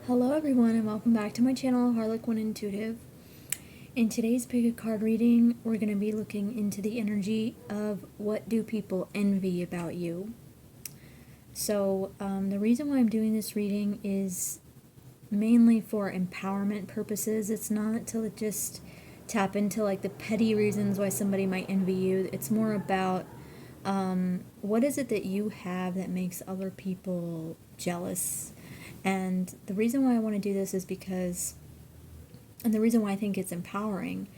Hello everyone and welcome back to my channel, Harlequin Intuitive. In today's pick a card reading, we're going to be looking into the energy of what do people envy about you. So the reason why I'm doing this reading is mainly for empowerment purposes. It's not to just tap into like the petty reasons why somebody might envy you. It's more about what is it that you have that makes other people jealous. And the reason why I want to do this is because, and the reason why I think it's empowering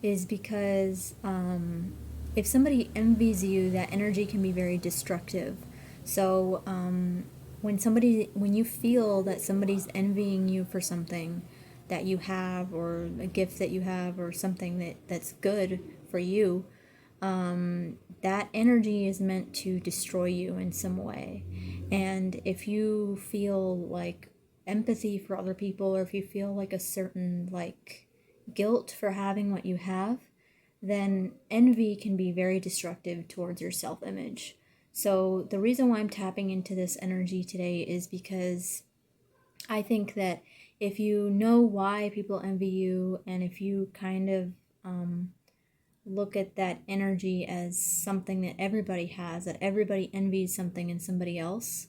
is because if somebody envies you, that energy can be very destructive. So when you feel that somebody's envying you for something that you have, or a gift that you have, or something that's good for you, that energy is meant to destroy you in some way. And if you feel like empathy for other people, or if you feel like a certain like guilt for having what you have, then envy can be very destructive towards your self-image. So the reason why I'm tapping into this energy today is because I think that if you know why people envy you, and if you kind of look at that energy as something that everybody has, that everybody envies something in somebody else,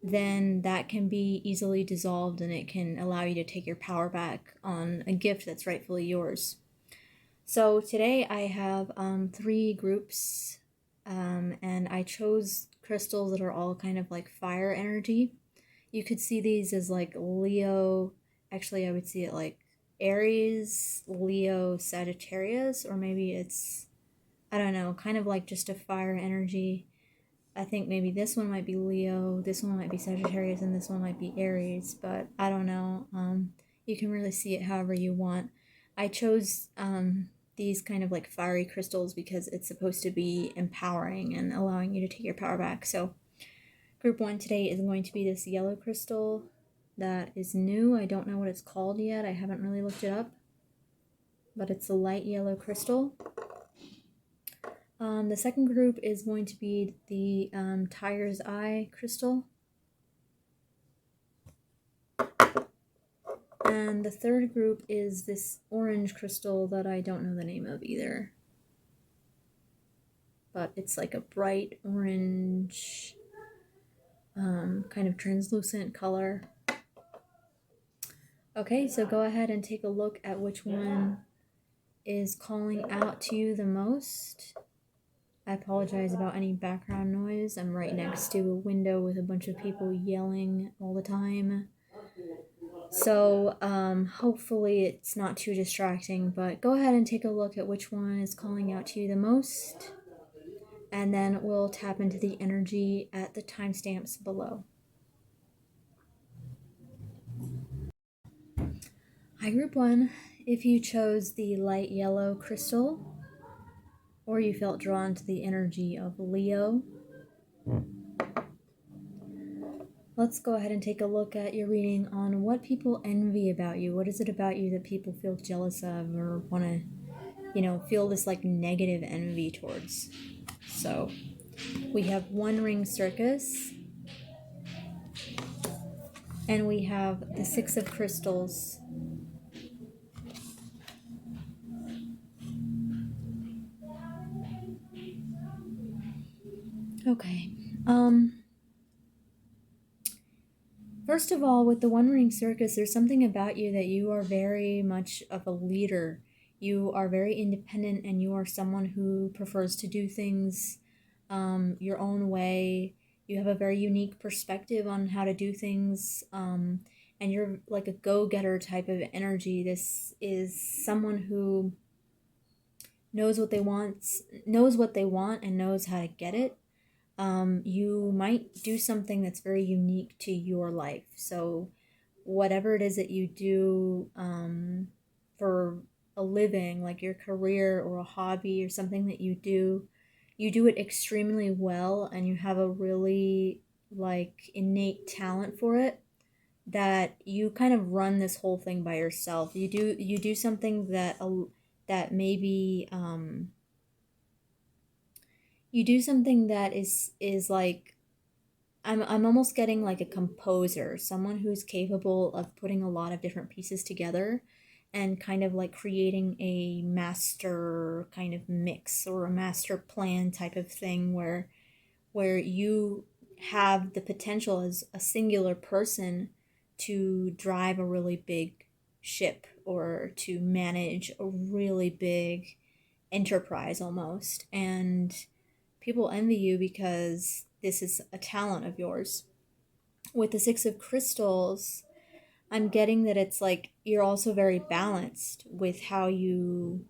then that can be easily dissolved, and it can allow you to take your power back on a gift that's rightfully yours. So today I have three groups, and I chose crystals that are all kind of like fire energy. You could see these as like Leo, actually I would see it like Aries, Leo, Sagittarius, or maybe it's, I don't know, kind of like just a fire energy. I think maybe this one might be Leo, this one might be Sagittarius, and this one might be Aries, but I don't know. You can really see it however you want. I chose these kind of like fiery crystals because it's supposed to be empowering and allowing you to take your power back. So group one today is going to be this yellow crystal that is new. I don't know what it's called yet. I haven't really looked it up, but it's a light yellow crystal. The second group is going to be the Tiger's Eye crystal. And the third group is this orange crystal that I don't know the name of either. But it's like a bright orange, kind of translucent color. Okay, so go ahead and take a look at which one is calling out to you the most. I apologize about any background noise. I'm right next to a window with a bunch of people yelling all the time. So hopefully it's not too distracting, but go ahead and take a look at which one is calling out to you the most, and then we'll tap into the energy at the timestamps below. Hi, group one. If you chose the light yellow crystal, or you felt drawn to the energy of Leo, let's go ahead and take a look at your reading on what people envy about you. What is it about you that people feel jealous of, or want to, feel this like negative envy towards? So we have One Ring Circus, and we have the Six of Crystals. Okay. First of all, with the One Ring Circus, there's something about you that you are very much of a leader. You are very independent, and you are someone who prefers to do things your own way. You have a very unique perspective on how to do things, and you're like a go-getter type of energy. This is someone who knows what they want, and knows how to get it. You might do something that's very unique to your life. So whatever it is that you do for a living, like your career or a hobby or something that you do it extremely well, and you have a really like innate talent for it, that you kind of run this whole thing by yourself. You do something that maybe you do something that is like, I'm almost getting like a composer, someone who's capable of putting a lot of different pieces together and kind of like creating a master kind of mix or a master plan type of thing where you have the potential as a singular person to drive a really big ship or to manage a really big enterprise almost. And people envy you because this is a talent of yours. With the Six of Crystals, I'm getting that it's like you're also very balanced with how you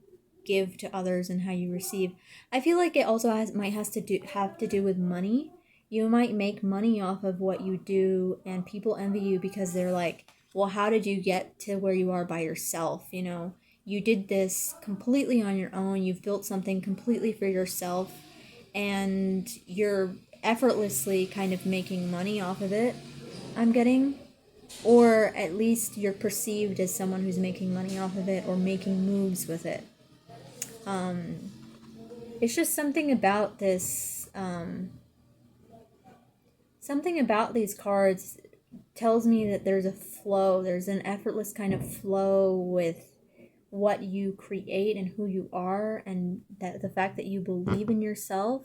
give to others and how you receive. I feel like it also have to do with money. You might make money off of what you do, and people envy you because they're like, "Well, how did you get to where you are by yourself? You know, you did this completely on your own. You've built something completely for yourself, and you're effortlessly kind of making money off of it." I'm getting, or at least you're perceived as someone who's making money off of it or making moves with it. It's just something about this, something about these cards tells me that there's a flow, there's an effortless kind of flow with what you create and who you are, and that the fact that you believe in yourself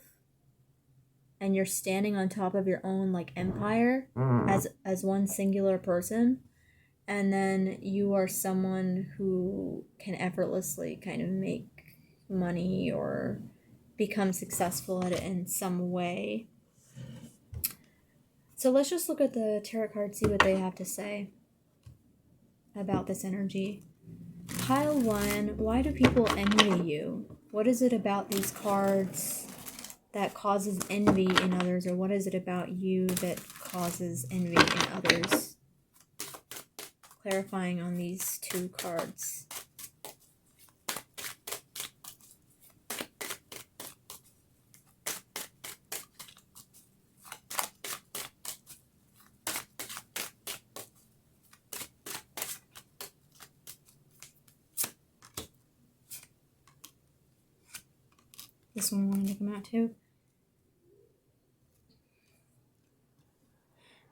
and you're standing on top of your own like empire as one singular person. And then you are someone who can effortlessly kind of make money or become successful at it in some way. So let's just look at the tarot cards, see what they have to say about this energy. Pile 1, why do people envy you? What is it about these cards that causes envy in others, or what is it about you that causes envy in others? Clarifying on these 2 cards. This one wanted to come out too.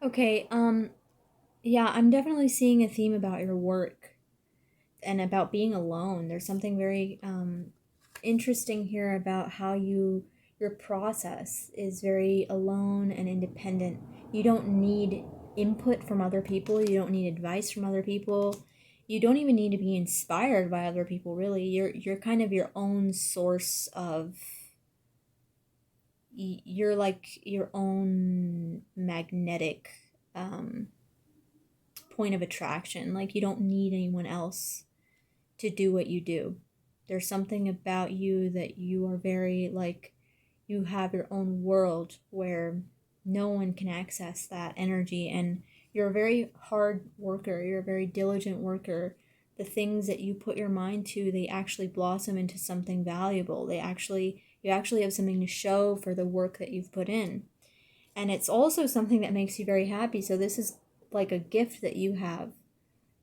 Okay, yeah, I'm definitely seeing a theme about your work and about being alone. There's something very interesting here about how your process is very alone and independent. You don't need input from other people. You don't need advice from other people. You don't even need to be inspired by other people, really. You're kind of your own source of, you're like your own magnetic point of attraction. Like, you don't need anyone else to do what you do. There's something about you that you are very like, you have your own world where no one can access that energy, and you're a very hard worker. You're a very diligent worker. The things that you put your mind to, they actually blossom into something valuable. You actually have something to show for the work that you've put in. And it's also something that makes you very happy. So this is like a gift that you have.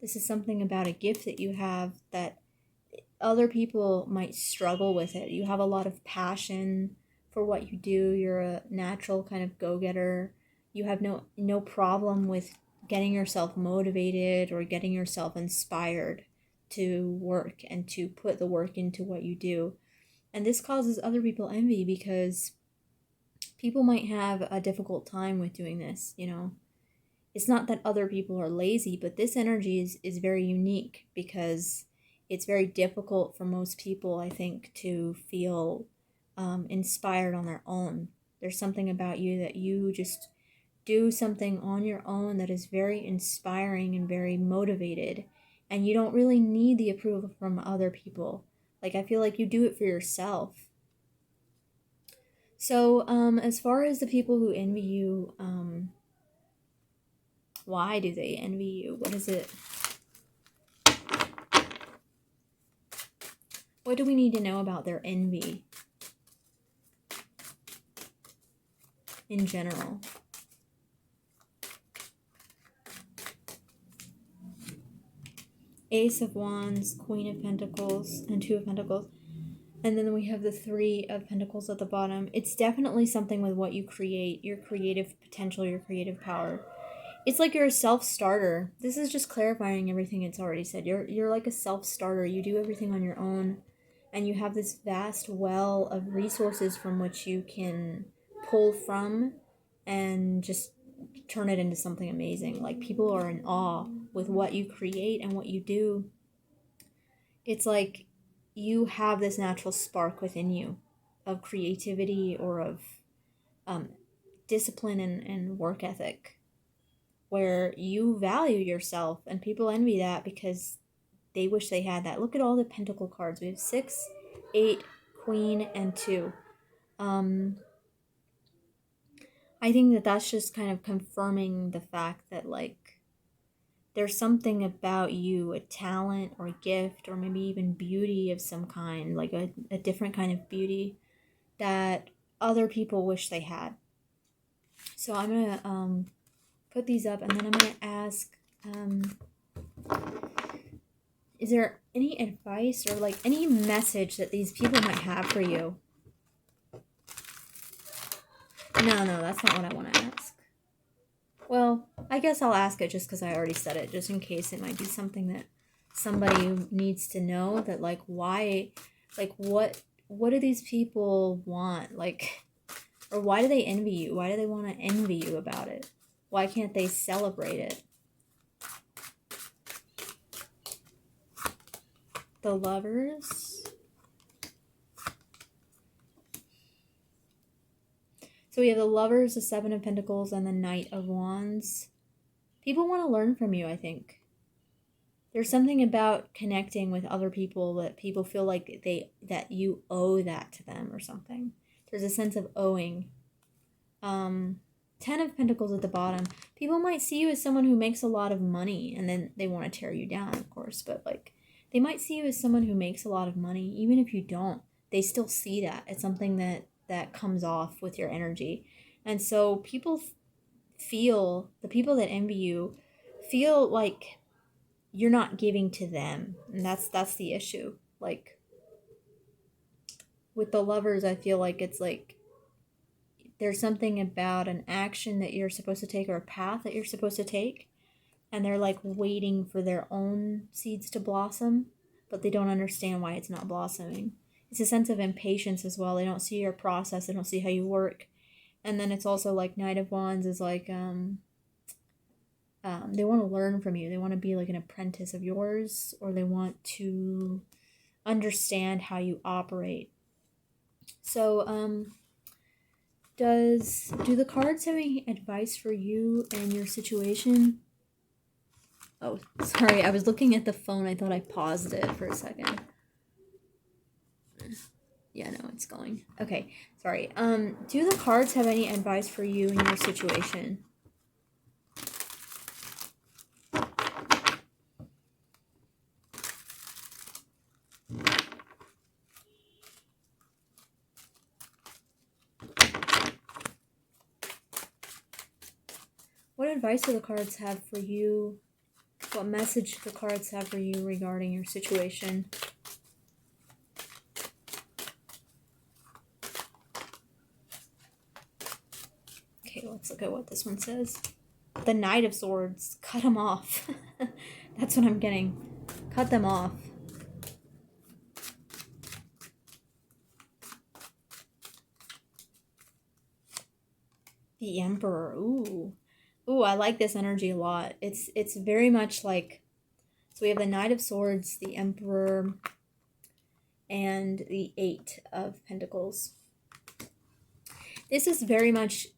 This is something about a gift that you have that other people might struggle with it. You have a lot of passion for what you do. You're a natural kind of go-getter. You have no problem with getting yourself motivated or getting yourself inspired to work and to put the work into what you do. And this causes other people envy because people might have a difficult time with doing this, you know. It's not that other people are lazy, but this energy is very unique because it's very difficult for most people, I think, to feel inspired on their own. There's something about you that you just do something on your own that is very inspiring and very motivated, and you don't really need the approval from other people. Like, I feel like you do it for yourself. So, as far as the people who envy you, why do they envy you? What is it? What do we need to know about their envy in general? Ace of Wands, Queen of Pentacles, and Two of Pentacles. And then we have the Three of Pentacles at the bottom. It's definitely something with what you create, your creative potential, your creative power. It's like you're a self-starter. This is just clarifying everything it's already said. You're like a self-starter. You do everything on your own, and you have this vast well of resources from which you can pull from and just turn it into something amazing. Like, people are in awe with what you create and what you do. It's like you have this natural spark within you of creativity or of discipline and work ethic, where you value yourself, and people envy that because they wish they had that. Look at all the pentacle cards. We have 6, 8, Queen, and 2. I think that that's just kind of confirming the fact that, like, there's something about you, a talent or a gift or maybe even beauty of some kind, like a different kind of beauty that other people wish they had. So I'm going to put these up, and then I'm going to ask, is there any advice or like any message that these people might have for you? No, that's not what I want to ask. Well, I guess I'll ask it just because I already said it, just in case it might be something that somebody needs to know, that like, why, like, what do these people want? Like, or why do they envy you? Why do they want to envy you about it? Why can't they celebrate it? The Lovers. So we have the Lovers, the Seven of Pentacles, and the Knight of Wands. People want to learn from you, I think. There's something about connecting with other people that people feel like that you owe that to them or something. There's a sense of owing. 10 of Pentacles at the bottom. People might see you as someone who makes a lot of money, and then they want to tear you down, of course. But like, they might see you as someone who makes a lot of money. Even if you don't, they still see that. It's something that comes off with your energy. And so people feel, the people that envy you feel like you're not giving to them. And that's the issue. Like, with the Lovers, I feel like it's like there's something about an action that you're supposed to take or a path that you're supposed to take, and they're like waiting for their own seeds to blossom, but they don't understand why it's not blossoming. It's a sense of impatience as well. They don't see your process. They don't see how you work. And then it's also like Knight of Wands is like, they want to learn from you. They want to be like an apprentice of yours, or they want to understand how you operate. So, do the cards have any advice for you and your situation? Oh, sorry, I was looking at the phone. I thought I paused it for a second. Yeah, no, it's going. Okay, sorry. Do the cards have any advice for you and your situation? What advice do the cards have for you? What message do the cards have for you regarding your situation? Okay, let's look at what this one says. The Knight of Swords. Cut them off. That's what I'm getting. Cut them off. The Emperor. Ooh. Ooh, I like this energy a lot. It's very much like, so we have the Knight of Swords, the Emperor, and the 8 of Pentacles. This is very much,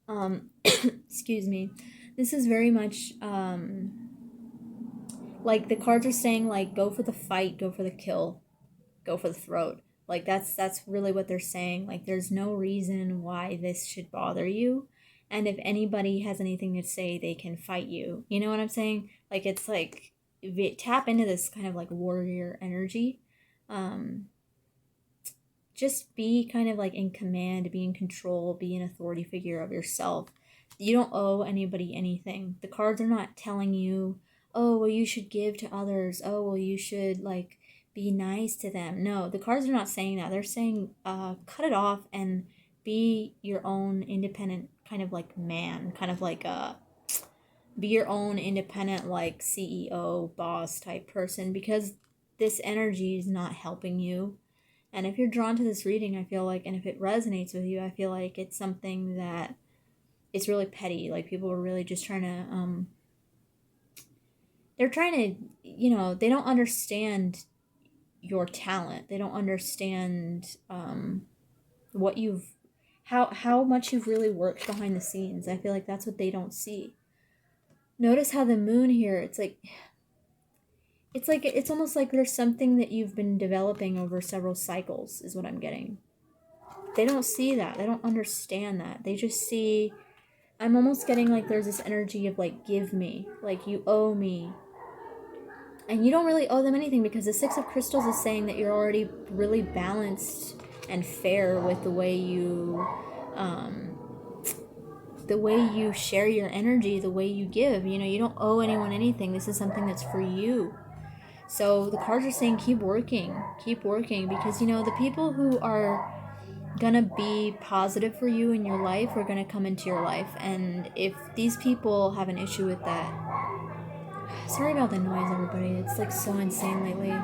excuse me, this is very much, like the cards are saying, like, go for the fight, go for the kill, go for the throat. Like, that's really what they're saying. Like, there's no reason why this should bother you. And if anybody has anything to say, they can fight you. You know what I'm saying? Like, it's like, tap into this kind of like warrior energy. Just be kind of like in command, be in control, be an authority figure of yourself. You don't owe anybody anything. The cards are not telling you, oh, well, you should give to others. Oh, well, you should like be nice to them. No, the cards are not saying that. They're saying cut it off and be your own independent kind of like man, kind of like be your own independent like CEO, boss type person, because this energy is not helping you. And if you're drawn to this reading, I feel like, and if it resonates with you, I feel like it's something that it's really petty. Like people are really just trying to they're trying to, they don't understand your talent. They don't understand what you've how much you've really worked behind the scenes. I feel like that's what they don't see. Notice how the moon here, it's almost like there's something that you've been developing over several cycles is what I'm getting. They don't see that. They don't understand that. They just see, I'm almost getting like there's this energy of like give me, like you owe me. And you don't really owe them anything, because the Six of Crystals is saying that you're already really balanced and fair with the way you share your energy, the way you give. You don't owe anyone anything. This is something that's for you. So the cards are saying keep working, because the people who are gonna be positive for you in your life are gonna come into your life. And if these people have an issue with that, sorry about the noise, everybody. It's like so insane lately.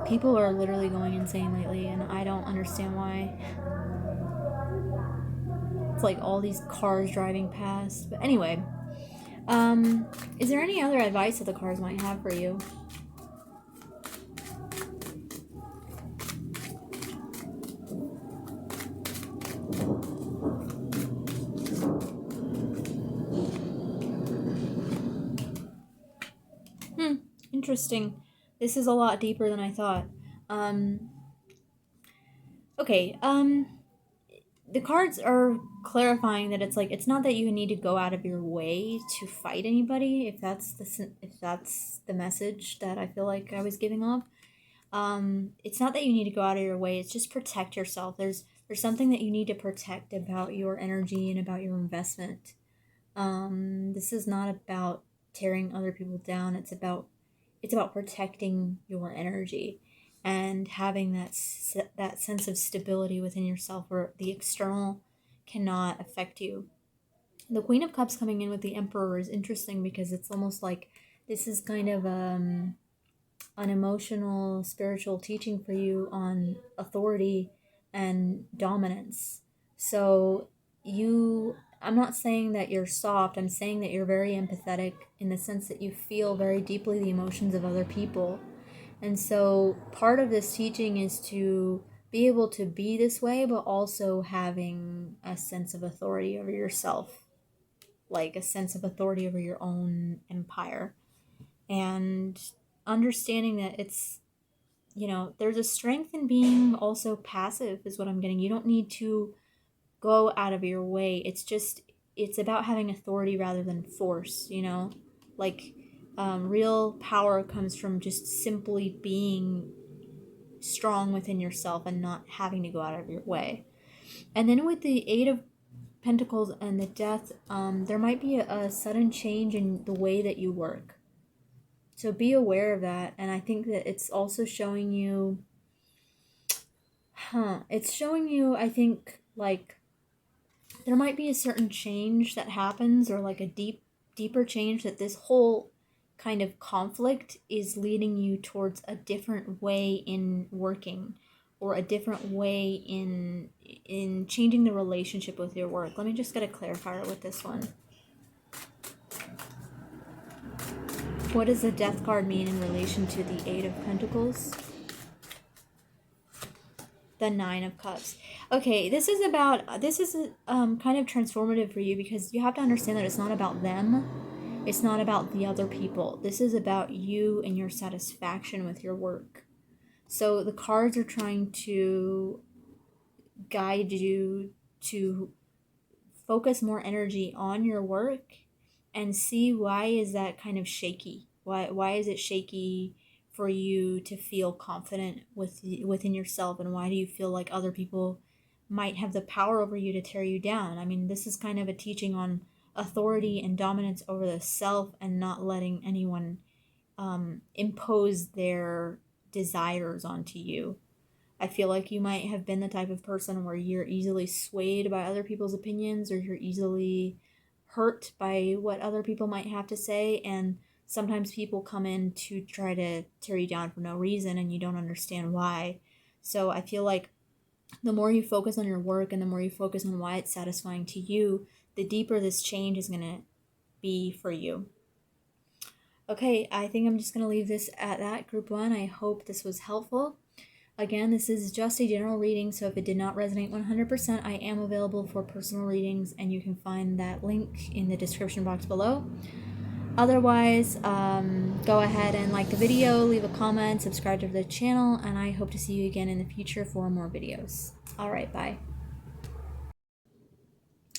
People are literally going insane lately, and I don't understand why. It's like all these cars driving past. But anyway, is there any other advice that the cards might have for you? Interesting. This is a lot deeper than I thought. Okay, the cards are clarifying that it's not that you need to go out of your way to fight anybody, if that's the message that I feel like I was giving off. It's not that you need to go out of your way, it's just protect yourself. There's something that you need to protect about your energy and about your investment. This is not about tearing other people down. It's about protecting your energy and having that sense of stability within yourself, where the external cannot affect you. The Queen of Cups coming in with the Emperor is interesting, because it's almost like this is kind of an emotional, spiritual teaching for you on authority and dominance. So I'm not saying that you're soft, I'm saying that you're very empathetic, in the sense that you feel very deeply the emotions of other people. And so part of this teaching is to be able to be this way, but also having a sense of authority over yourself, like a sense of authority over your own empire. And understanding that there's a strength in being also passive, is what I'm getting. You don't need to go out of your way. It's about having authority rather than force, like real power comes from just simply being strong within yourself and not having to go out of your way. And then with the Eight of Pentacles and the Death, there might be a sudden change in the way that you work. So be aware of that. And I think that it's also showing you, I think, like, there might be a certain change that happens, or like a deeper change, that this whole kind of conflict is leading you towards a different way in working, or a different way in changing the relationship with your work. Let me just get a clarifier with this one. What does the Death card mean in relation to the Eight of Pentacles? The Nine of Cups. Okay, this is kind of transformative for you, because you have to understand that it's not about them. It's not about the other people. This is about you and your satisfaction with your work. So the cards are trying to guide you to focus more energy on your work and see why is that kind of shaky. Why is it shaky for you to feel confident within yourself, and why do you feel like other people might have the power over you to tear you down? I mean, this is kind of a teaching on authority and dominance over the self, and not letting anyone impose their desires onto you. I feel like you might have been the type of person where you're easily swayed by other people's opinions, or you're easily hurt by what other people might have to say, and sometimes people come in to try to tear you down for no reason and you don't understand why. So I feel like the more you focus on your work and the more you focus on why it's satisfying to you, the deeper this change is going to be for you. Okay, I think I'm just going to leave this at that, Group 1. I hope this was helpful. Again, this is just a general reading, so if it did not resonate 100%, I am available for personal readings, and you can find that link in the description box below. Otherwise, go ahead and like the video, leave a comment, subscribe to the channel, and I hope to see you again in the future for more videos. Alright, bye.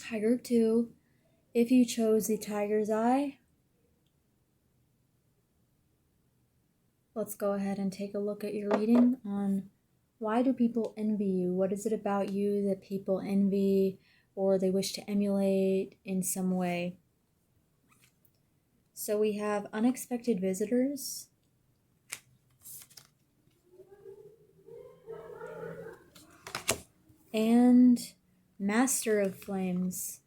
Hi, Group 2. If you chose the Tiger's Eye, let's go ahead and take a look at your reading on why do people envy you? What is it about you that people envy or they wish to emulate in some way? So we have unexpected visitors, and Master of Flames.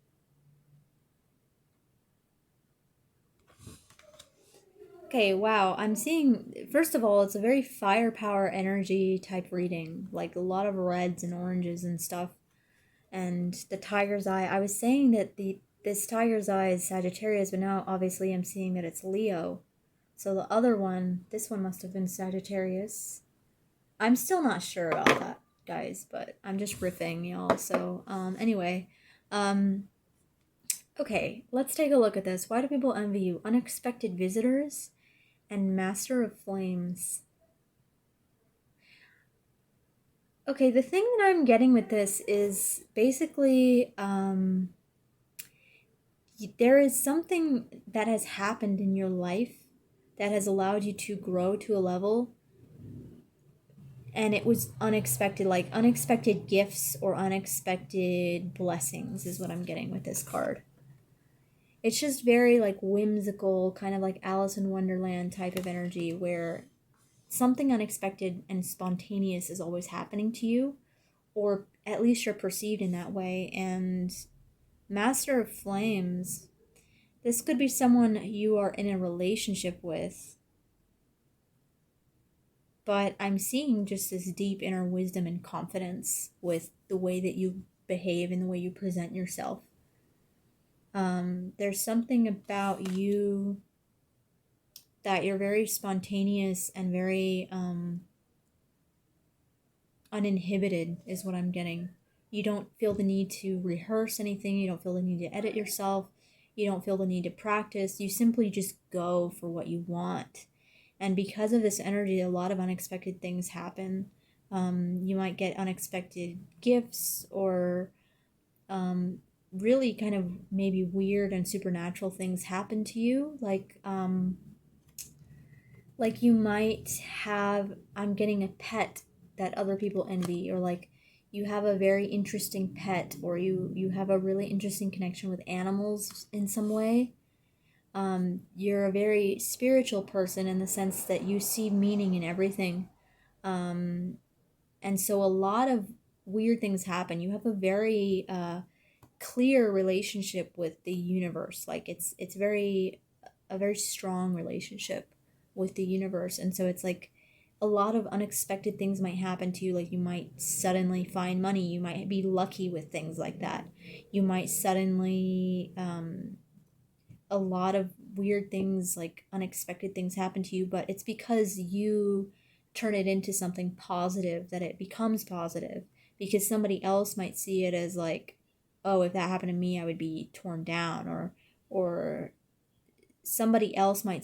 Okay, wow, I'm seeing, first of all, it's a very firepower energy type reading, like a lot of reds and oranges and stuff. And the Tiger's Eye, I was saying that this Tiger's Eye is Sagittarius, but now obviously I'm seeing that it's Leo. So the other one, this one must have been Sagittarius. I'm still not sure about that, guys, but I'm just riffing, y'all. So, anyway, okay, let's take a look at this. Why do people envy you? Unexpected visitors and Master of Flames. Okay, the thing that I'm getting with this is basically, there is something that has happened in your life that has allowed you to grow to a level, and it was unexpected, like unexpected gifts or unexpected blessings is what I'm getting with this card. It's just very like whimsical, kind of like Alice in Wonderland type of energy where something unexpected and spontaneous is always happening to you, or at least you're perceived in that way. And Master of Flames, this could be someone you are in a relationship with, but I'm seeing just this deep inner wisdom and confidence with the way that you behave and the way you present yourself. There's something about you that you're very spontaneous and very uninhibited is what I'm getting. You don't feel the need to rehearse anything. You don't feel the need to edit yourself. You don't feel the need to practice. You simply just go for what you want. And because of this energy, a lot of unexpected things happen. You might get unexpected gifts or really kind of maybe weird and supernatural things happen to you. Like you might have, I'm getting a pet that other people envy, or like you have a very interesting pet, or you have a really interesting connection with animals in some way. You're a very spiritual person in the sense that you see meaning in everything. And so a lot of weird things happen. You have a very clear relationship with the universe. Like it's a very strong relationship with the universe. And so it's like a lot of unexpected things might happen to you. Like you might suddenly find money. You might be lucky with things like that. You might suddenly a lot of weird things, like unexpected things happen to you, but it's because you turn it into something positive that it becomes positive, because somebody else might see it as like, oh, if that happened to me, I would be torn down, or somebody else might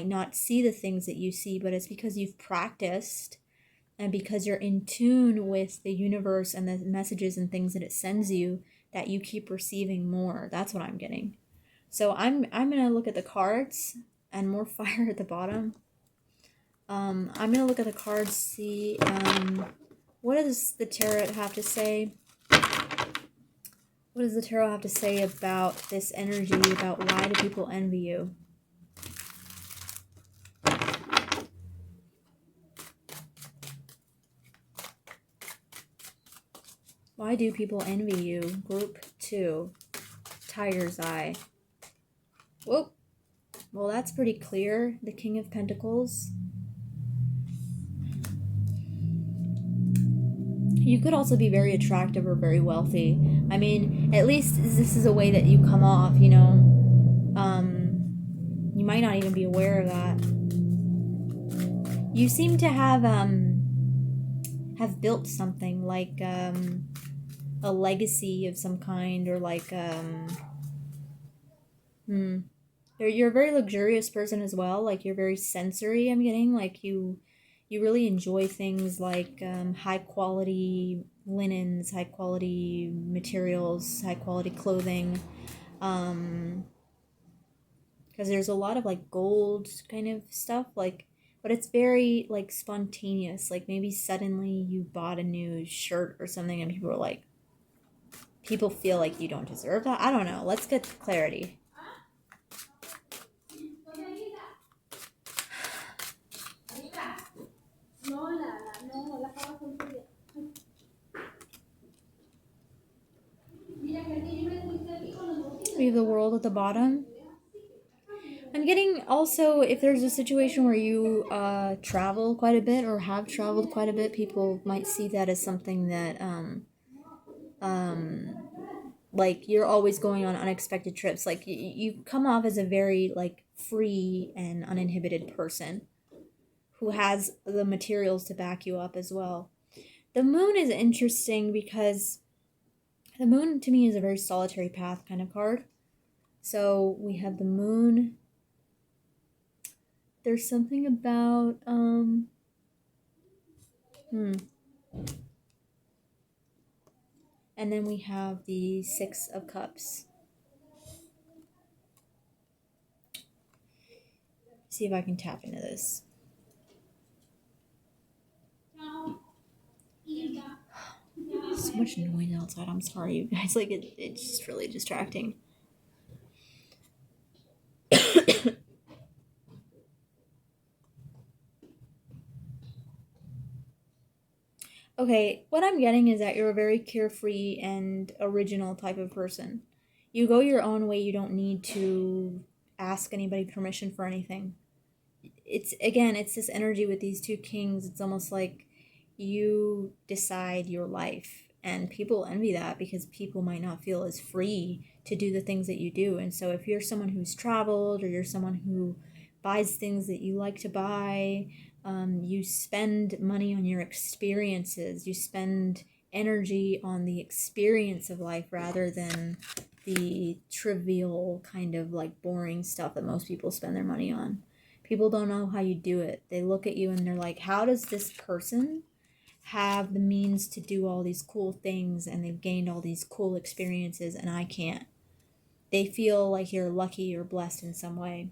not see the things that you see, but it's because you've practiced and because you're in tune with the universe and the messages and things that it sends you, that you keep receiving more. That's what I'm getting. So I'm gonna look at the cards, and more fire at the bottom. I'm gonna look at the cards, see what does the tarot have to say. What does the tarot have to say about this energy, about why do people envy you? Why do people envy you? Group 2. Tiger's Eye. Whoop. Well, that's pretty clear. The King of Pentacles. You could also be very attractive or very wealthy. I mean, at least this is a way that you come off, you know. You might not even be aware of that. You seem to have built something like a legacy of some kind, or like you're a very luxurious person as well. Like, you're very sensory, I'm getting. Like, you really enjoy things like high quality linens, high quality materials, high quality clothing. Because there's a lot of like gold kind of stuff, like, but it's very like spontaneous. Like, maybe suddenly you bought a new shirt or something and people feel like you don't deserve that. I don't know. Let's get clarity. We have the World at the bottom. I'm getting also, if there's a situation where you travel quite a bit or have traveled quite a bit, people might see that as something that like, you're always going on unexpected trips. Like, you come off as a very like free and uninhibited person who has the materials to back you up as well. The moon is interesting because the moon to me is a very solitary path kind of card. So we have the moon. There's something about and then we have the Six of Cups. See if I can tap into this. So much noise outside. I'm sorry, you guys. Like, it's just really distracting. Okay, what I'm getting is that you're a very carefree and original type of person. You go your own way. You don't need to ask anybody permission for anything. It's this energy with these two kings. It's almost like you decide your life, and people envy that because people might not feel as free to do the things that you do. And so if you're someone who's traveled, or you're someone who buys things that you like to buy, you spend money on your experiences, you spend energy on the experience of life rather than the trivial kind of like boring stuff that most people spend their money on. People don't know how you do it. They look at you and they're like, how does this person have the means to do all these cool things, and they've gained all these cool experiences, and I can't? They feel like you're lucky or blessed in some way.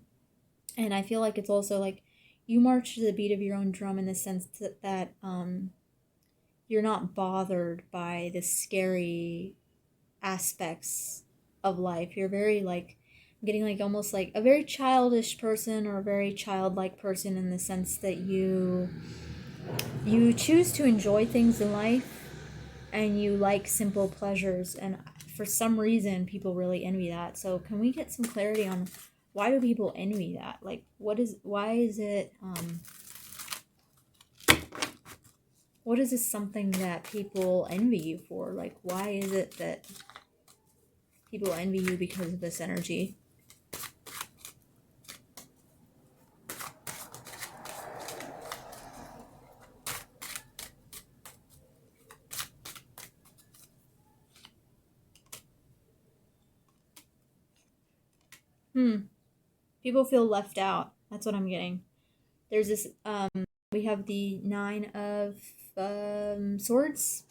And I feel like it's also like you march to the beat of your own drum, in the sense that you're not bothered by the scary aspects of life. You're very like, I'm getting like almost like a very childish person, or a very childlike person, in the sense that you choose to enjoy things in life, and you like simple pleasures, and for some reason people really envy that. So can we get some clarity on why do people envy that? Like, what is this something that people envy you for? Like, why is it that people envy you because of this energy? People feel left out. That's what I'm getting. There's this, we have the Nine of Swords,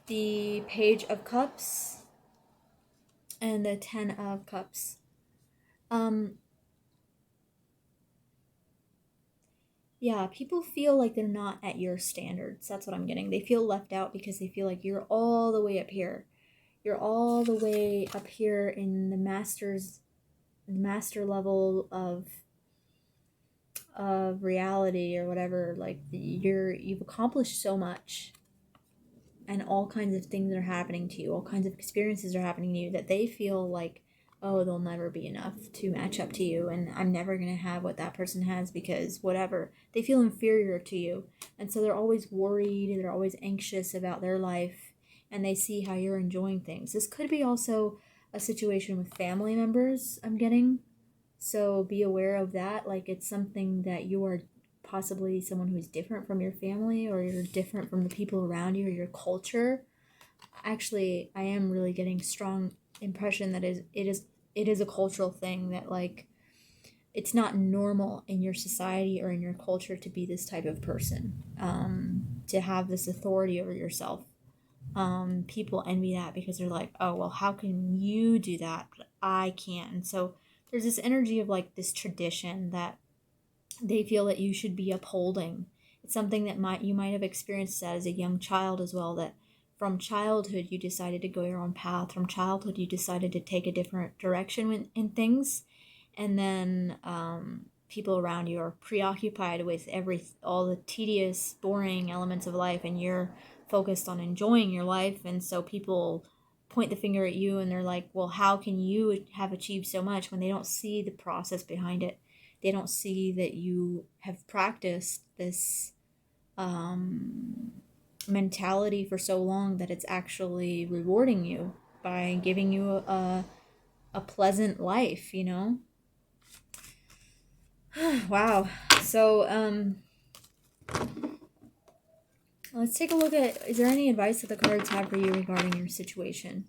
the Page of Cups, and the Ten of Cups. Yeah, people feel like they're not at your standards. That's what I'm getting. They feel left out because they feel like you're all the way up here. You're all the way up here in the master level of reality, or whatever. Like, you've accomplished so much, and all kinds of things are happening to you, all kinds of experiences are happening to you, that they feel like, oh, they'll never be enough to match up to you, and I'm never going to have what that person has because whatever. They feel inferior to you. And so they're always worried, they're always anxious about their life, and they see how you're enjoying things. This could be also a situation with family members, I'm getting. So be aware of that. Like, it's something that you are possibly someone who's different from your family, or you're different from the people around you, or your culture. Actually, I am really getting strong impression that it is a cultural thing, that like it's not normal in your society or in your culture to be this type of person, to have this authority over yourself. People envy that because they're like, oh, well, how can you do that, but I can't? And so there's this energy of like this tradition that they feel that you should be upholding. It's something that you might have experienced that as a young child as well, that from childhood you decided to go your own path. From childhood you decided to take a different direction in things, and then people around you are preoccupied with all the tedious, boring elements of life, and you're focused on enjoying your life. And so people point the finger at you, and they're like, well, how can you have achieved so much, when they don't see the process behind it. They don't see that you have practiced this mentality for so long that it's actually rewarding you by giving you a pleasant life, you know? Wow. So, let's take a look at, is there any advice that the cards have for you regarding your situation?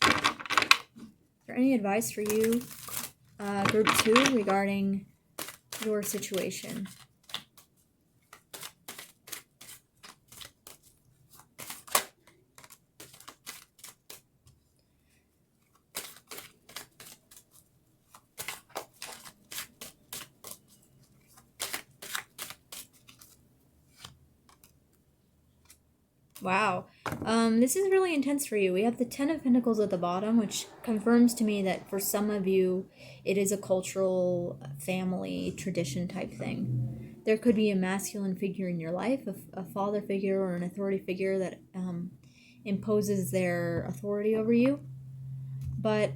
Is there any advice for you, group 2, regarding your situation? Wow. This is really intense for you. We have the Ten of Pentacles at the bottom, which confirms to me that for some of you, it is a cultural family tradition type thing. There could be a masculine figure in your life, a father figure or an authority figure that imposes their authority over you. But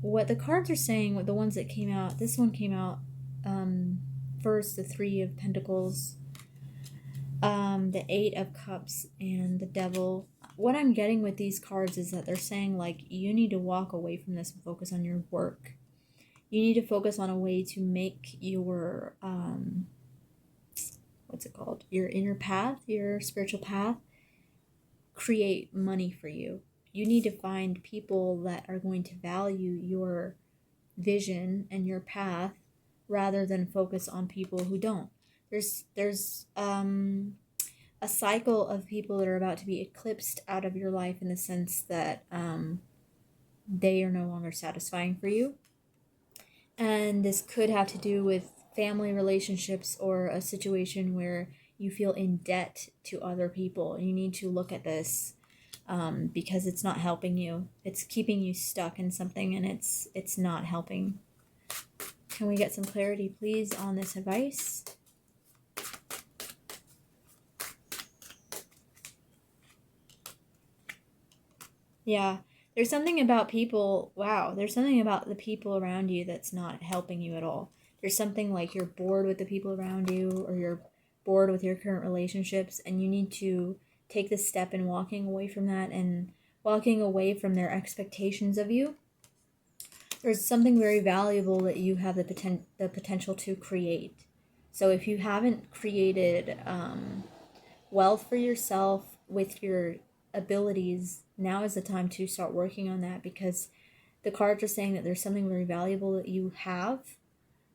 what the cards are saying, what the ones that came out, this one came out first, the Three of Pentacles, the Eight of Cups, and the Devil. What I'm getting with these cards is that they're saying, like, you need to walk away from this and focus on your work. You need to focus on a way to make your, what's it called? Your inner path, your spiritual path, create money for you. You need to find people that are going to value your vision and your path rather than focus on people who don't. There's a cycle of people that are about to be eclipsed out of your life, in the sense that they are no longer satisfying for you. And this could have to do with family relationships, or a situation where you feel in debt to other people. You need to look at this because it's not helping you. It's keeping you stuck in something, and it's not helping. Can we get some clarity, please, on this advice? Yeah, there's something about people, wow, there's something about the people around you that's not helping you at all. There's something like you're bored with the people around you, or you're bored with your current relationships, and you need to take this step in walking away from that, and walking away from their expectations of you. There's something very valuable that you have the potential to create. So if you haven't created wealth for yourself with your abilities, now is the time to start working on that, because the cards are saying that there's something very valuable that you have,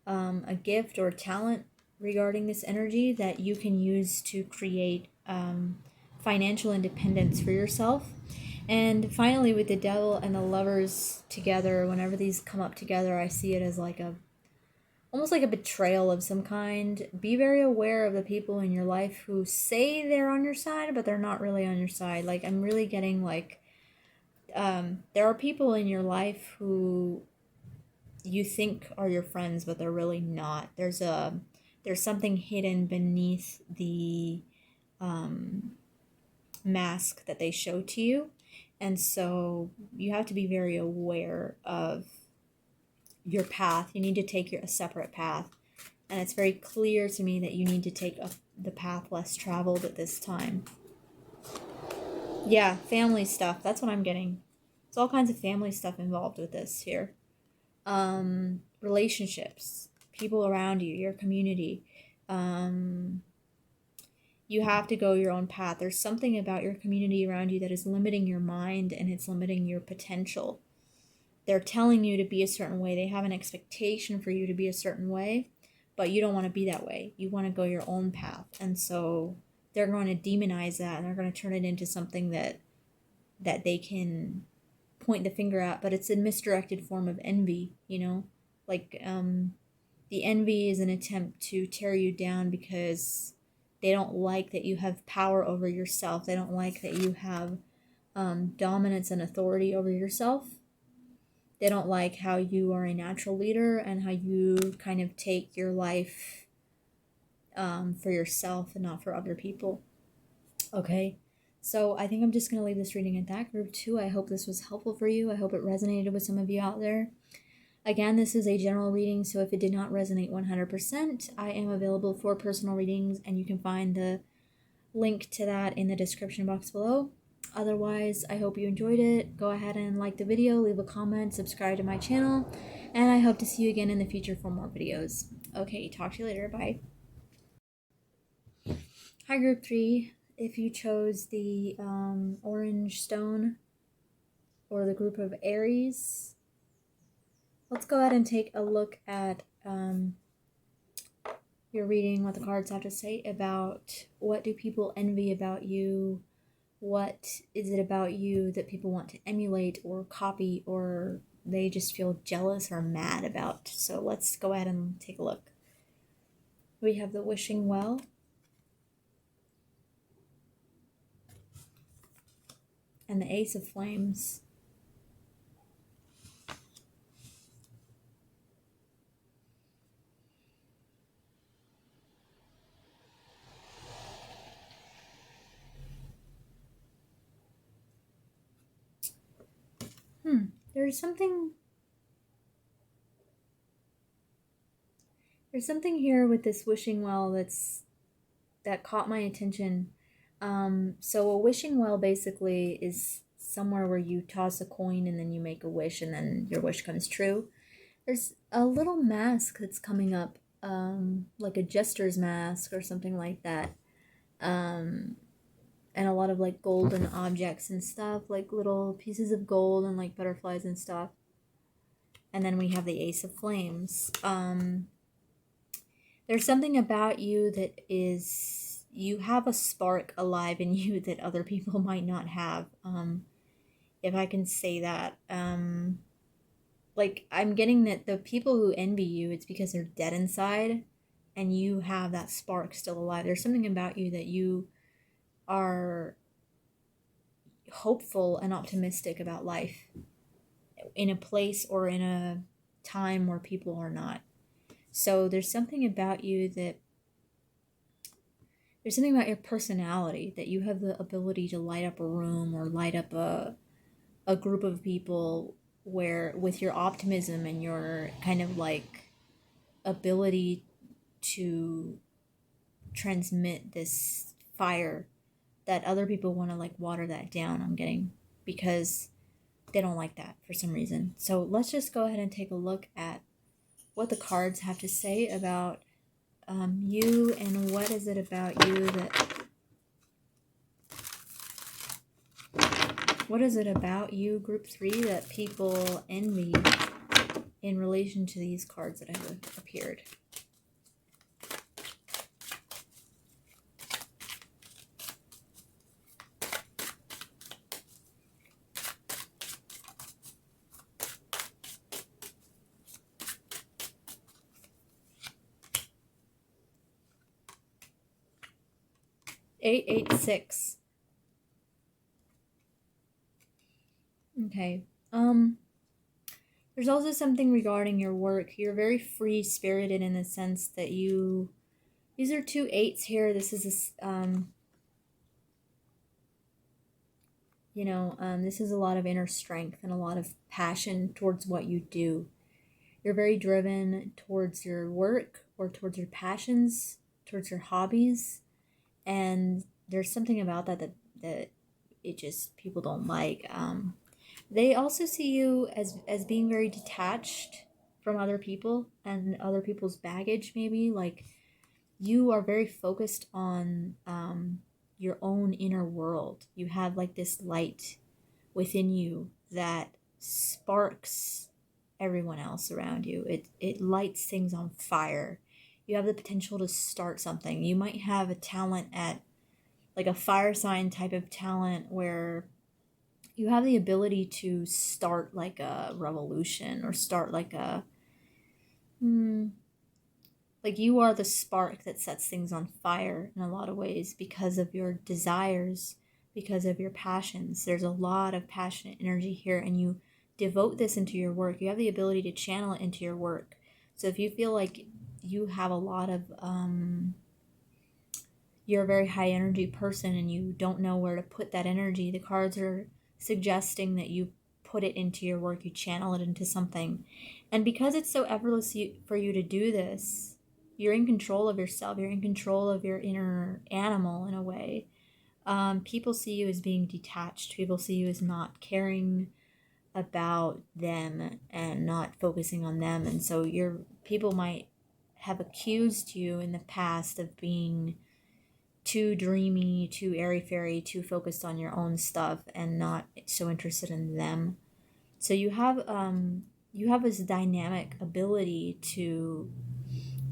a gift or talent regarding this energy that you can use to create financial independence for yourself. And finally, with the Devil and the Lovers together, whenever these come up together, I see it as like almost like a betrayal of some kind. Be very aware of the people in your life who say they're on your side, but they're not really on your side. Like, I'm really getting like, there are people in your life who you think are your friends, but they're really not. There's there's something hidden beneath the mask that they show to you. And so you have to be very aware of your path. You need to take a separate path. And it's very clear to me that you need to take the path less traveled at this time. Yeah, family stuff. That's what I'm getting. It's all kinds of family stuff involved with this here. Relationships, people around you, your community. You have to go your own path. There's something about your community around you that is limiting your mind and it's limiting your potential. They're telling you to be a certain way. They have an expectation for you to be a certain way, but you don't want to be that way. You want to go your own path. And so they're going to demonize that, and they're going to turn it into something that they can point the finger at, but it's a misdirected form of envy, you know? Like, the envy is an attempt to tear you down because they don't like that you have power over yourself. They don't like that you have dominance and authority over yourself. They don't like how you are a natural leader and how you kind of take your life for yourself and not for other people. Okay, so I think I'm just going to leave this reading at that. Group 2, I hope this was helpful for you. I hope it resonated with some of you out there. Again, this is a general reading, so if it did not resonate 100%, I am available for personal readings, and you can find the link to that in the description box below. Otherwise, I hope you enjoyed it. Go ahead and like the video, leave a comment, subscribe to my channel, and I hope to see you again in the future for more videos. Okay, talk to you later. Bye. Hi, Group 3. If you chose the orange stone or the group of Aries, let's go ahead and take a look at your reading, what the cards have to say about what do people envy about you, what is it about you that people want to emulate or copy, or they just feel jealous or mad about. So let's go ahead and take a look. We have the wishing well, and the Ace of Flames. There's something here with this wishing well that caught my attention. So a wishing well basically is somewhere where you toss a coin and then you make a wish and then your wish comes true. There's a little mask that's coming up, like a jester's mask or something like that. And a lot of like golden objects and stuff, like little pieces of gold and like butterflies and stuff. And then we have the Ace of Flames. There's something about you that is, you have a spark alive in you that other people might not have. If I can say that. Like, I'm getting that the people who envy you, it's because they're dead inside and you have that spark still alive. There's something about you that you are hopeful and optimistic about life in a place or in a time where people are not. So there's something about you that, there's something about your personality that you have the ability to light up a room or light up a group of people where with your optimism and your kind of like ability to transmit this fire that other people want to like water that down, I'm getting, because they don't like that for some reason. So let's just go ahead and take a look at what the cards have to say about you, and what is it about you what is it about you, Group 3, that people envy in relation to these cards that have appeared. Eight, 6. Okay. There's also something regarding your work. You're very free-spirited in the sense that you These are 2 8s here. This is this is a lot of inner strength and a lot of passion towards what you do. You're very driven towards your work or towards your passions, towards your hobbies, and there's something about that it just people don't like. They also see you as being very detached from other people and other people's baggage. Maybe like you are very focused on your own inner world. You have like this light within you that sparks everyone else around you. It lights things on fire. You have the potential to start something. You might have a talent at like a fire sign type of talent where you have the ability to start like a revolution or start like a like you are the spark that sets things on fire in a lot of ways because of your desires, because of your passions. There's a lot of passionate energy here, and you devote this into your work. You have the ability to channel it into your work. So if you feel like you have a lot of you're a very high energy person and you don't know where to put that energy, the cards are suggesting that you put it into your work, you channel it into something. And because it's so effortless for you to do this, you're in control of yourself, you're in control of your inner animal in a way. People see you as being detached, people see you as not caring about them and not focusing on them. And so your people might have accused you in the past of being too dreamy, too airy-fairy, too focused on your own stuff and not so interested in them. So you have this dynamic ability to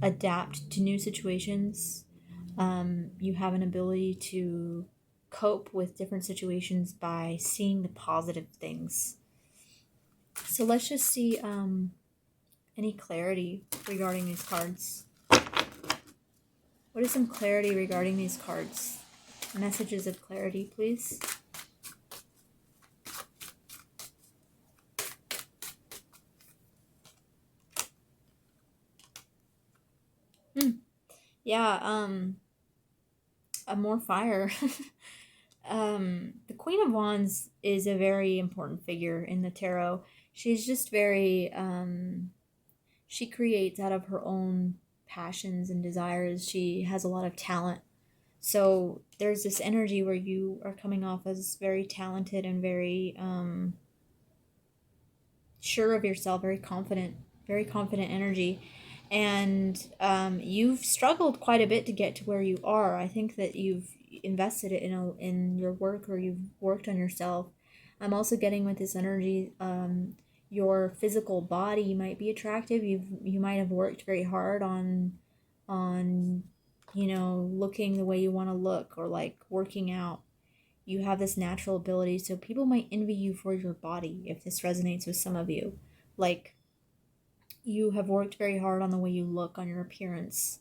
adapt to new situations. You have an ability to cope with different situations by seeing the positive things. So let's just see any clarity regarding these cards. What is some clarity regarding these cards? Messages of clarity, please. Yeah, more fire. The Queen of Wands is a very important figure in the tarot. She's just very, she creates out of her own passions and desires. She has a lot of talent. So there's this energy where you are coming off as very talented and very sure of yourself, very confident energy. And you've struggled quite a bit to get to where you are. I think that you've invested it in your work, or you've worked on yourself. I'm also getting with this energy, your physical body might be attractive. You might have worked very hard on looking the way you want to look, or like working out. You have this natural ability, so people might envy you for your body if this resonates with some of you. Like, you have worked very hard on the way you look, on your appearance,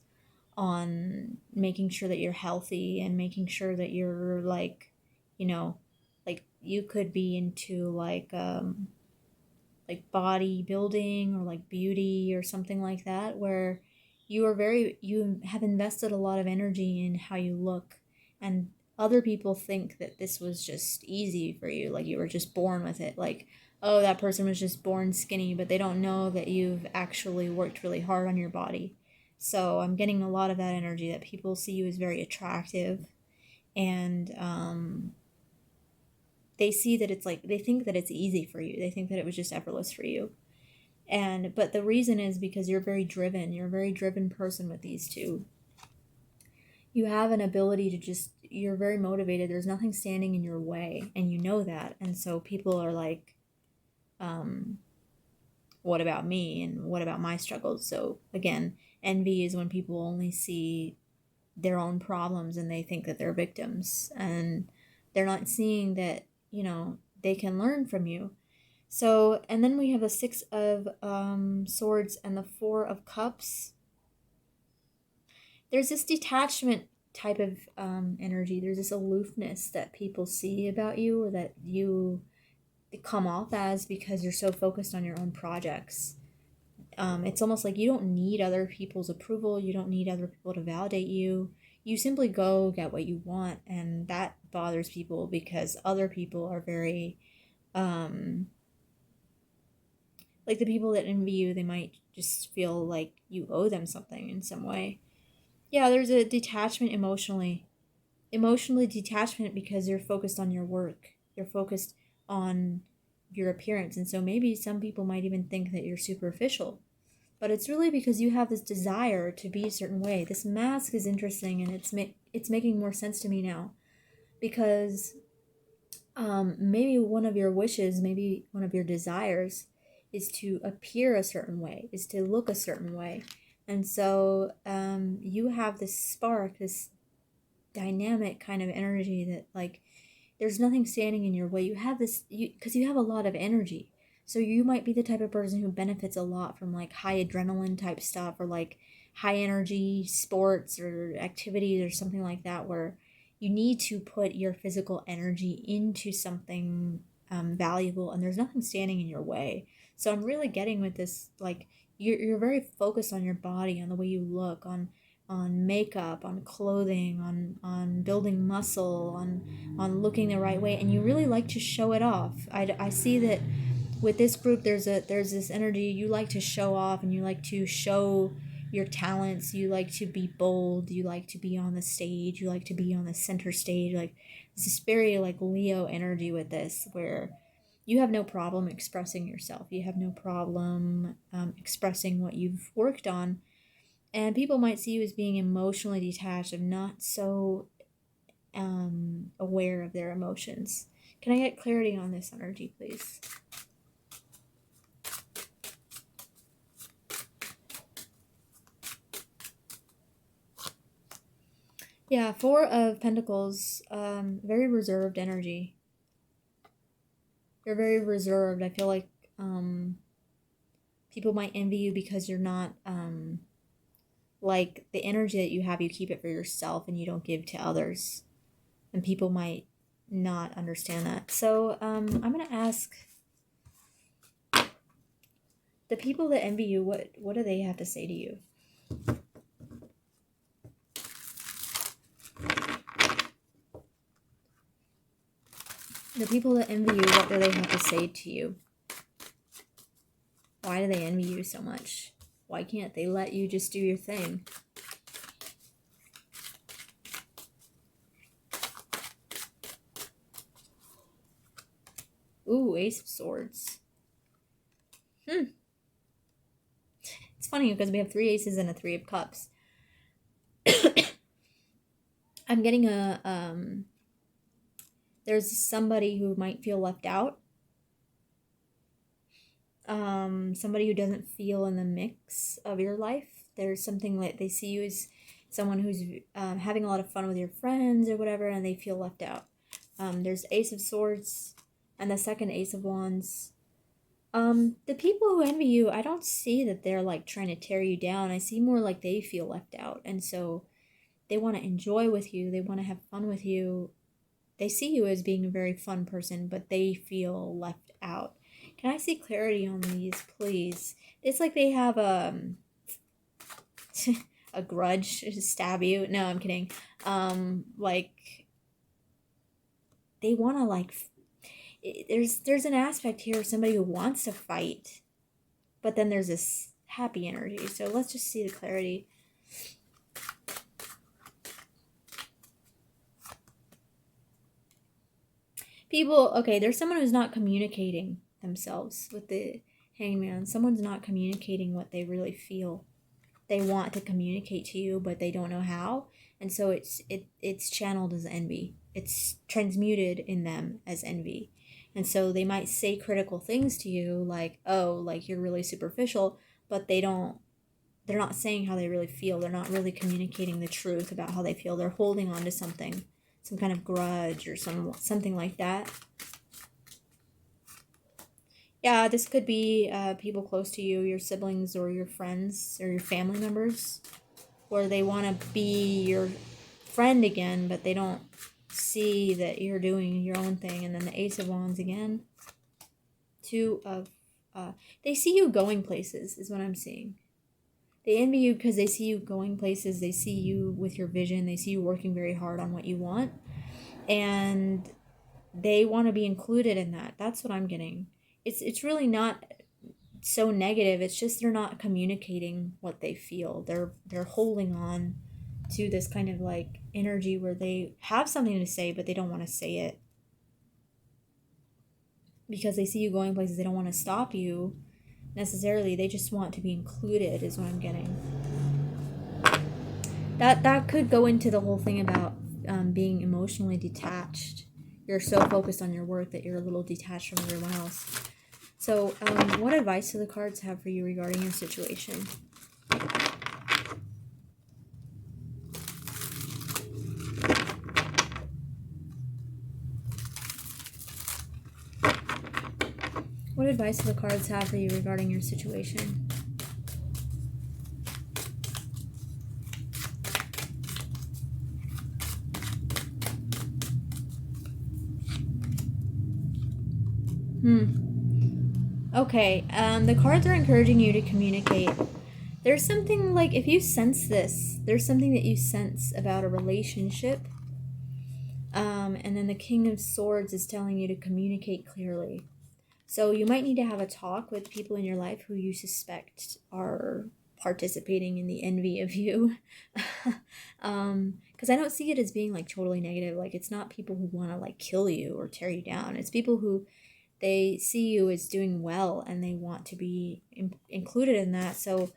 on making sure that you're healthy and making sure that you're like, like you could be into like bodybuilding or like beauty or something like that, where you have invested a lot of energy in how you look, and other people think that this was just easy for you, like you were just born with it, like, oh, that person was just born skinny, but they don't know that you've actually worked really hard on your body. So I'm getting a lot of that energy that people see you as very attractive, and they see that it's like, they think that it's easy for you, they think that it was just effortless for you. But the reason is because you're a very driven person with these two. You have an ability to you're very motivated. There's nothing standing in your way, and you know that. And so people are like, what about me? And what about my struggles? So again, envy is when people only see their own problems and they think that they're victims, and they're not seeing that, they can learn from you. So, and then we have the Six of Swords and the Four of Cups. There's this detachment type of energy. There's this aloofness that people see about you, or that you come off as, because you're so focused on your own projects. It's almost like you don't need other people's approval. You don't need other people to validate you. You simply go get what you want, and that bothers people because other people are very, like the people that envy you, they might just feel like you owe them something in some way. Yeah, there's a detachment emotionally detachment because you're focused on your work. You're focused on your appearance. And so maybe some people might even think that you're superficial. But it's really because you have this desire to be a certain way. This mask is interesting, and it's making more sense to me now because maybe one of your wishes, maybe one of your desires is to appear a certain way, is to look a certain way. And so you have this spark, this dynamic kind of energy that, like, there's nothing standing in your way. You have this, because you have a lot of energy. So you might be the type of person who benefits a lot from like high adrenaline type stuff, or like high energy sports or activities or something like that, where you need to put your physical energy into something valuable, and there's nothing standing in your way. So I'm really getting with this, like, you're very focused on your body, on the way you look, on makeup, on clothing, on building muscle, on looking the right way, and you really like to show it off. I see that with this group there's this energy. You like to show off, and you like to show your talents. You like to be bold. You like to be on the stage. You like to be on the center stage. Like, this is very like Leo energy with this, where you have no problem expressing yourself. You have no problem expressing what you've worked on. And people might see you as being emotionally detached and not so aware of their emotions. Can I get clarity on this energy, please? Yeah, Four of Pentacles, very reserved energy. You're very reserved. I feel like people might envy you because you're not, like, the energy that you have, you keep it for yourself and you don't give to others. And people might not understand that. So I'm going to ask the people that envy you, what do they have to say to you? The people that envy you, what do they have to say to you? Why do they envy you so much? Why can't they let you just do your thing? Ooh, Ace of Swords. It's funny because we have 3 aces and a 3 of cups. I'm getting there's somebody who might feel left out. Somebody who doesn't feel in the mix of your life. There's something like they see you as someone who's having a lot of fun with your friends or whatever, and they feel left out. There's Ace of Swords and the second Ace of Wands. The people who envy you, I don't see that they're like trying to tear you down. I see more like they feel left out, and so they want to enjoy with you. They want to have fun with you. They see you as being a very fun person, but they feel left out. Can I see clarity on these, please? It's like they have a grudge to stab you. No, I'm kidding. Like, they want to, like, there's an aspect here of somebody who wants to fight, but then there's this happy energy. So let's just see the clarity. People, okay, there's someone who's not communicating themselves with the Hangman. Someone's not communicating what they really feel. They want to communicate to you, but they don't know how. And so it's channeled as envy. It's transmuted in them as envy. And so they might say critical things to you, like, oh, like, you're really superficial, but they're not saying how they really feel. They're not really communicating the truth about how they feel. They're holding on to something, some kind of grudge or something like that. Yeah, this could be people close to you, your siblings or your friends or your family members, where they want to be your friend again, but they don't see that you're doing your own thing. And then the Ace of Wands again. 2 of they see you going places, is what I'm seeing. They envy you because they see you going places. They see you with your vision. They see you working very hard on what you want. And they want to be included in that. That's what I'm getting. It's really not so negative. It's just they're not communicating what they feel. They're holding on to this kind of like energy where they have something to say, but they don't want to say it. Because they see you going places, they don't want to stop you necessarily. They just want to be included, is what I'm getting. That could go into the whole thing about being emotionally detached. You're so focused on your work that you're a little detached from everyone else. So, what advice do the cards have for you regarding your situation? What advice do the cards have for you regarding your situation? Okay, the cards are encouraging you to communicate. There's something like, if you sense this, there's something that you sense about a relationship. And then the King of Swords is telling you to communicate clearly. So you might need to have a talk with people in your life who you suspect are participating in the envy of you. Because I don't see it as being like totally negative. Like, it's not people who want to like kill you or tear you down. It's people who they see you as doing well and they want to be included in that. So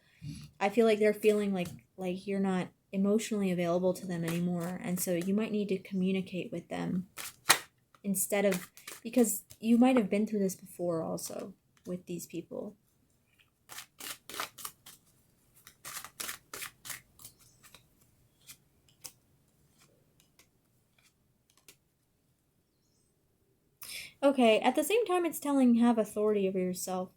I feel like they're feeling like you're not emotionally available to them anymore, and so you might need to communicate with them instead of, because you might have been through this before also with these people. Okay, at the same time, it's telling have authority over yourself.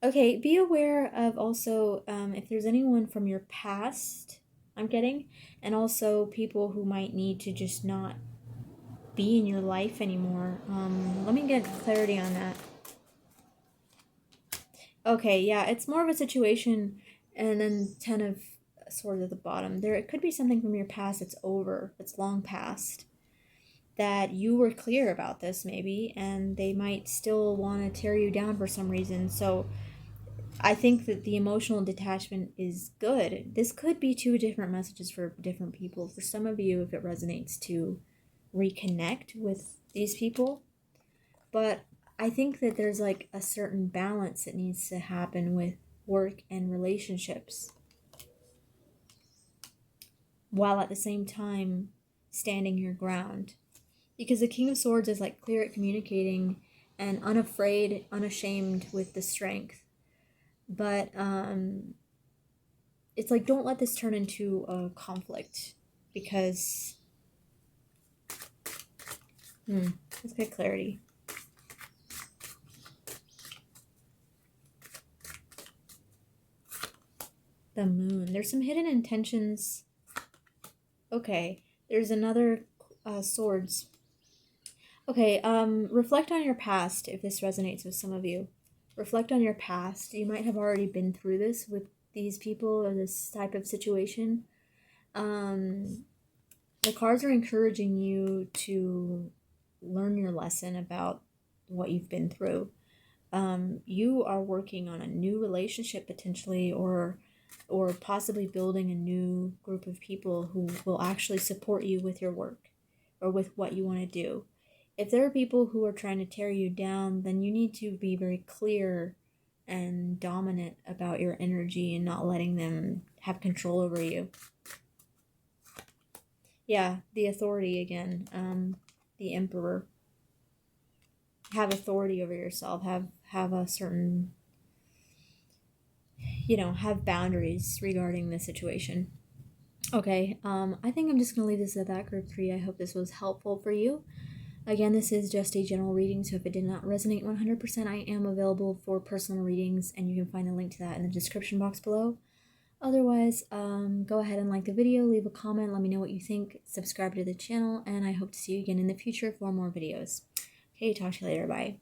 Okay, be aware of also if there's anyone from your past, I'm getting, and also people who might need to just not be in your life anymore. Let me get clarity on that. Okay, yeah, it's more of a situation, and then 10 of Swords at the bottom. There, it could be something from your past that's over, that's long past, that you were clear about this maybe, and they might still want to tear you down for some reason. So I think that the emotional detachment is good. This could be two different messages for different people. For some of you, if it resonates, to reconnect with these people. But I think that there's like a certain balance that needs to happen with work and relationships, while at the same time standing your ground. Because the King of Swords is like clear at communicating and unafraid, unashamed with the strength. But it's like, don't let this turn into a conflict, because let's get clarity. The Moon. There's some hidden intentions. Okay, there's another Swords. Okay, reflect on your past if this resonates with some of you. Reflect on your past. You might have already been through this with these people or this type of situation. The cards are encouraging you to learn your lesson about what you've been through. You are working on a new relationship potentially, or possibly building a new group of people who will actually support you with your work or with what you want to do. If there are people who are trying to tear you down, then you need to be very clear and dominant about your energy and not letting them have control over you. Yeah, the authority again. The Emperor. Have authority over yourself. Have a certain, have boundaries regarding the situation. Okay, I think I'm just going to leave this at that, group 3. I hope this was helpful for you. Again, this is just a general reading, so if it did not resonate 100%, I am available for personal readings, and you can find the link to that in the description box below. Otherwise, go ahead and like the video, leave a comment, let me know what you think, subscribe to the channel, and I hope to see you again in the future for more videos. Okay, talk to you later, bye.